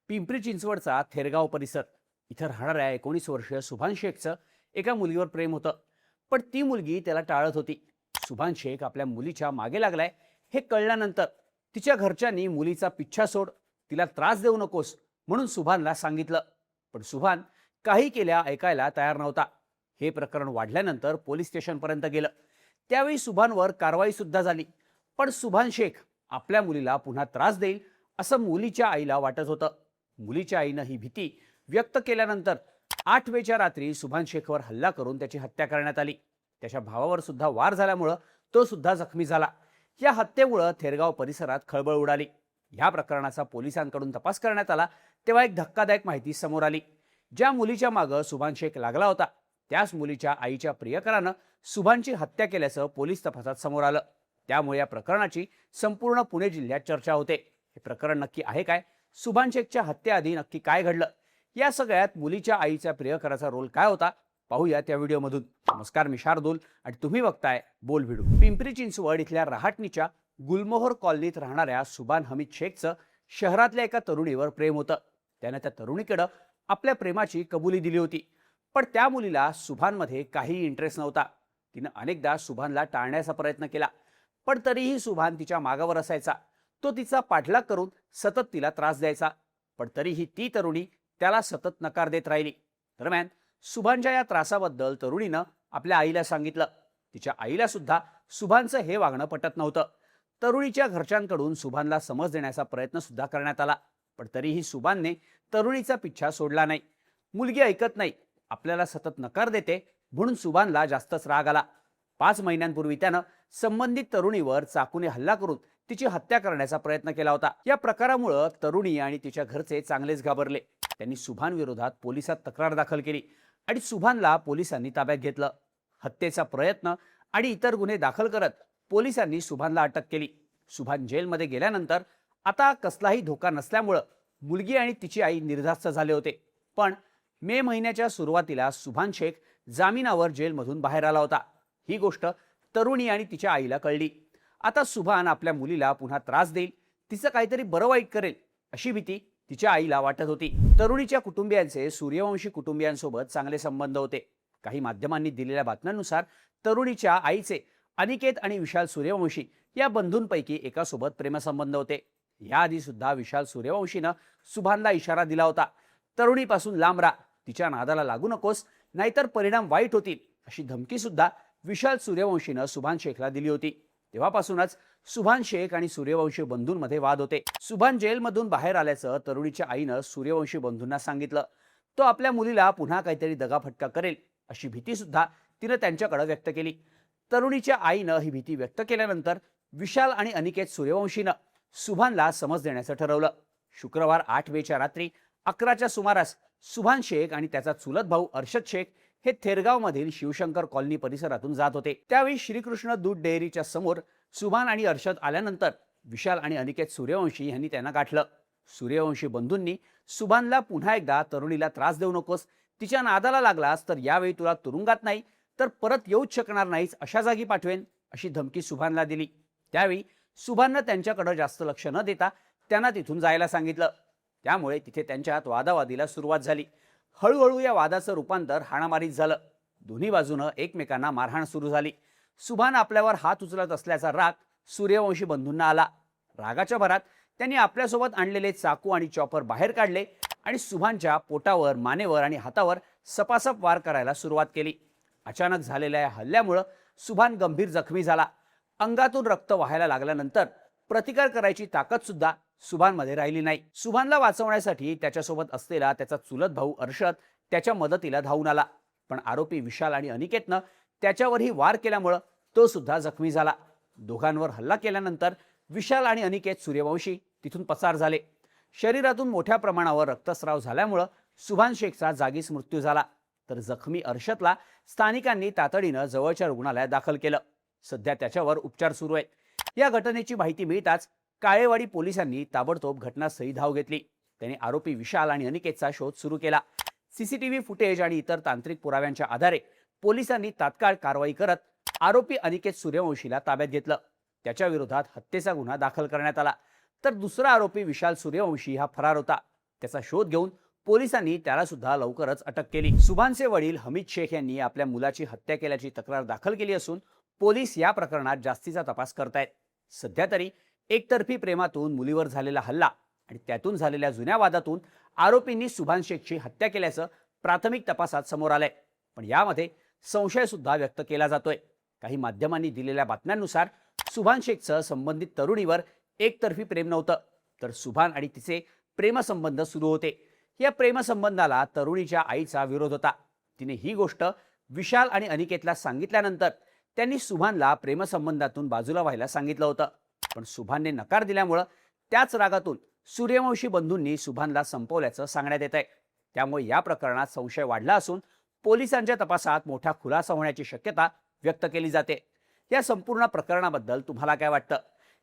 पिंपरी चिंचवडचा थेरगाव परिसर इथं राहणाऱ्या 19 वर्षीय सुभान शेखचं एका मुलीवर प्रेम होतं. पण ती मुलगी त्याला टाळत होती. सुभान शेख आपल्या मुलीच्या मागे लागलाय हे कळल्यानंतर तिच्या घरच्यांनी मुलीचा पिच्छा सोड, तिला त्रास देऊ नकोस म्हणून सुभानला सांगितलं. पण सुभान काही केल्या ऐकायला तयार नव्हता. हे प्रकरण वाढल्यानंतर पोलीस स्टेशनपर्यंत गेलं. त्यावेळी सुभानवर कारवाई सुद्धा झाली. पण सुभान शेख आपल्या मुलीला पुन्हा त्रास देईल असं मुलीच्या आईला वाटत होतं. मुलीच्या आईनं ही भीती व्यक्त केल्यानंतर 8 मेच्या रात्री सुभान शेखवर हल्ला करून त्याची हत्या करण्यात आली. त्याच्या भावावर सुद्धा वार झाल्यामुळं तो सुद्धा जखमी झाला. या हत्येमुळं थेरगाव परिसरात खळबळ उडाली. या प्रकरणाचा पोलिसांकडून तपास करण्यात आला तेव्हा एक धक्कादायक माहिती समोर आली. ज्या मुलीच्या मागं सुभान शेख लागला होता त्याच मुलीच्या आईच्या प्रियकरानं सुभानची हत्या केल्याचं पोलीस तपासात समोर आलं. त्यामुळे या प्रकरणाची संपूर्ण पुणे जिल्ह्यात चर्चा होते. हे प्रकरण नक्की आहे काय? सुभान शेखच्या हत्येआधी नक्की काय घडलं? या सगळ्यात मुलीच्या आईच्या प्रियकराचा रोल काय होता? पाहूया त्या व्हिडिओमधून. नमस्कार, मी शार्दूल आणि तुम्ही बघताय बोल व्हिडिओ. पिंपरी चिंचवड इथल्या रहाटणीच्या गुलमोहर कॉलनीत राहणाऱ्या सुभान हमीद शेखचं शहरातल्या एका तरुणीवर प्रेम होतं. त्यानं त्या तरुणीकडं आपल्या प्रेमाची कबुली दिली होती. पण त्या मुलीला सुभानमध्ये काही इंटरेस्ट नव्हता. तिनं अनेकदा सुभानला टाळण्याचा प्रयत्न केला, पण तरीही सुभान तिच्या मागावर असायचा. तो तिचा पाठलाग करून सतत तिला त्रास द्यायचा, पण तरीही ती तरुणी त्याला सतत नकार देत राहिली. दरम्यान सुभानच्या या त्रासाबद्दल तरुणीनं आपल्या आईला सांगितलं. तिच्या आईला सुद्धा सुभानचं हे वागणं पटत नव्हतं. तरुणीच्या घरच्यांकडून सुभानला समज देण्याचा प्रयत्न सुद्धा करण्यात आला, पण तरीही सुभानने तरुणीचा पिच्छा सोडला नाही. मुलगी ऐकत नाही, आपल्याला सतत नकार देते म्हणून सुभानला जास्तच राग आला. 5 महिन्यांपूर्वी त्यानं संबंधित तरुणीवर चाकूने हल्ला करून तिची हत्या करण्याचा प्रयत्न केला होता. या प्रकारामुळे तरुणी आणि तिच्या घरचे चांगलेच घाबरले. त्यांनी सुभान विरोधात पोलिसात तक्रार दाखल केली आणि सुभानला पोलिसांनी ताब्यात घेतलं. हत्येचा प्रयत्न आणि इतर गुन्हे दाखल करत पोलिसांनी सुभानला अटक केली. सुभान जेलमध्ये गेल्यानंतर आता कसलाही धोका नसल्यामुळं मुलगी आणि तिची आई निर्धास्त झाले होते. पण मे महिन्याच्या सुरुवातीला सुभान शेख जामिनावर जेलमधून बाहेर आला होता. ही गोष्ट तरुणी आणि तिच्या आईला कळली. आता सुभान आपल्या मुलीला पुन्हा त्रास देईल, तिचं काहीतरी बरं वाईट करेल अशी भीती तिच्या आईला वाटत होती. तरुणीच्या कुटुंबियांचे सूर्यवंशी कुटुंबियांसोबत चांगले संबंध होते. काही माध्यमांनी दिलेल्या बातम्यांनुसार तरुणीच्या आईचे अनिकेत आणि विशाल सूर्यवंशी या बंधूंपैकी एकासोबत प्रेमसंबंध होते. याआधी सुद्धा विशाल सूर्यवंशीनं सुभानला इशारा दिला होता, तरुणीपासून लांब राहा, तिच्या नादाला लागू नकोस, नाहीतर परिणाम वाईट होतील अशी धमकी सुद्धा विशाल सूर्यवंशीनं सुभान शेखला दिली होती. तेव्हापासूनच सुभान शेख आणि सूर्यवंशी बंधूंमध्ये वाद होते. सुभान जेलमधून बाहेर आल्याचं तरुणीच्या आईनं सूर्यवंशी बंधूंना सांगितलं. तो आपल्या मुलीला पुन्हा काहीतरी दगाफटका करेल अशी भीती सुद्धा तिनं त्यांच्याकडे व्यक्त केली. तरुणीच्या आईनं ही भीती व्यक्त केल्यानंतर विशाल आणि अनिकेत सूर्यवंशीनं सुभानला समज देण्याचं ठरवलं. शुक्रवार 8 मेच्या रात्री 11च्या सुमारास सुभान शेख आणि त्याचा चुलत भाऊ अर्शद शेख हे थेरगावमधील शिवशंकर कॉलनी परिसरातून जात होते. त्यावेळी श्रीकृष्ण दूध डेअरीच्या समोर सुभान आणि अर्शद आल्यानंतर विशाल आणि अनिकेत सूर्यवंशी यांनी त्यांना गाठलं. सूर्यवंशी बंधूंनी सुभानला पुन्हा एकदा तरुणीला त्रास देऊ नकोस, तिच्या नादाला लागलास तर यावेळी तुला तुरुंगात नाही तर परत येऊच शकणार नाहीस अशा जागी पाठवेन अशी धमकी सुभानला दिली. त्यावेळी सुभाननं त्यांच्याकडे जास्त लक्ष न देता त्यांना तिथून जायला सांगितलं. त्यामुळे तिथे त्यांच्यात वादावादीला सुरुवात झाली. हळूहळू या वादाचं रूपांतर हाणामारीत झालं. दोन्ही बाजूनं एकमेकांना मारहाण सुरू झाली. सुभान आपल्यावर हात उचलत असल्याचा राग सूर्यवंशी बंधूंना आला. रागाच्या भरात त्यांनी आपल्यासोबत आणलेले चाकू आणि चॉपर बाहेर काढले आणि सुभानच्या पोटावर, मानेवर आणि हातावर सपासप वार करायला सुरुवात केली. अचानक झालेल्या या हल्ल्यामुळं सुभान गंभीर जखमी झाला. अंगातून रक्त वाहायला लागल्यानंतर प्रतिकार करायची ताकद सुद्धा सुभानमध्ये राहिली नाही. सुभानला वाचवण्यासाठी त्याच्यासोबत असलेला त्याचा चुलत भाऊ अर्शद त्याच्या मदतीला धावून आला, पण आरोपी विशाल आणि अनिकेतनं त्याच्यावरही वार केल्यामुळं तो सुद्धा जखमी झाला. दोघांवर हल्ला केल्यानंतर विशाल आणि अनिकेत सूर्यवंशी तिथून पसार झाले. शरीरातून मोठ्या प्रमाणावर रक्तस्राव झाल्यामुळं सुभान शेखचा जागीच मृत्यू झाला. तर जखमी अर्शदला स्थानिकांनी तातडीनं जवळच्या रुग्णालयात दाखल केलं. सध्या त्याच्यावर उपचार सुरू आहेत. या घटनेची माहिती मिळताच काळेवाडी पोलिसांनी ताबडतोब घटनास्थळी धाव घेतली. त्यांनी आरोपी विशाल आणि अनिकेतचा शोध सुरू केला. सीसीटीव्ही फुटेज आणि इतर तांत्रिक पुराव्यांच्या आधारे पोलिसांनी तात्काळ कारवाई करत आरोपी अनिकेत सूर्यवंशीला ताब्यात घेतलं. त्याच्या विरोधात हत्येचा गुन्हा दाखल करण्यात आला. तर दुसरा आरोपी विशाल सूर्यवंशी हा फरार होता. त्याचा शोध घेऊन पोलिसांनी त्याला सुद्धा लवकरच अटक केली. सुभानचे वडील हमीद शेख यांनी आपल्या मुलाची हत्या केल्याची तक्रार दाखल केली असून पोलीस या प्रकरणात जास्तीचा तपास करतायत. सध्या तरी एकतर्फी प्रेमातून मुलीवर झालेला हल्ला आणि त्यातून झालेल्या जुन्या वादातून आरोपींनी सुभान शेखची हत्या केल्याचं प्राथमिक तपासात समोर आलंय. पण यामध्ये संशय सुद्धा व्यक्त केला जातोय. काही माध्यमांनी दिलेल्या बातम्यांनुसार सुभान शेखचं संबंधित तरुणीवर एकतर्फी प्रेम नव्हतं, तर सुभान आणि तिचे प्रेमसंबंध सुरू होते. या प्रेमसंबंधाला तरुणीच्या आईचा विरोध होता. तिने ही गोष्ट विशाल आणि अनिकेतला सांगितल्यानंतर त्यांनी सुभानला प्रेमसंबंधातून बाजूला व्हायला सांगितलं होतं. पण सुभानने नकार दिल्यामुळं त्याच रागातून सूर्यवंशी बंधूंनी सुभानला संपवल्याचं सांगण्यात येत आहे. त्यामुळे या प्रकरणात संशय वाढला असून पोलिसांच्या तपासात मोठा खुलासा होण्याची शक्यता व्यक्त केली जाते. या संपूर्ण प्रकरणाबद्दल तुम्हाला काय वाटतं?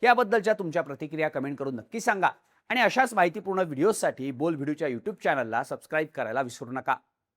याबद्दलच्या तुमच्या प्रतिक्रिया कमेंट करून नक्की सांगा आणि अशाच माहितीपूर्ण व्हिडिओसाठी बोल व्हिडिओच्या यूट्यूब चॅनलला सबस्क्राईब करायला विसरू नका.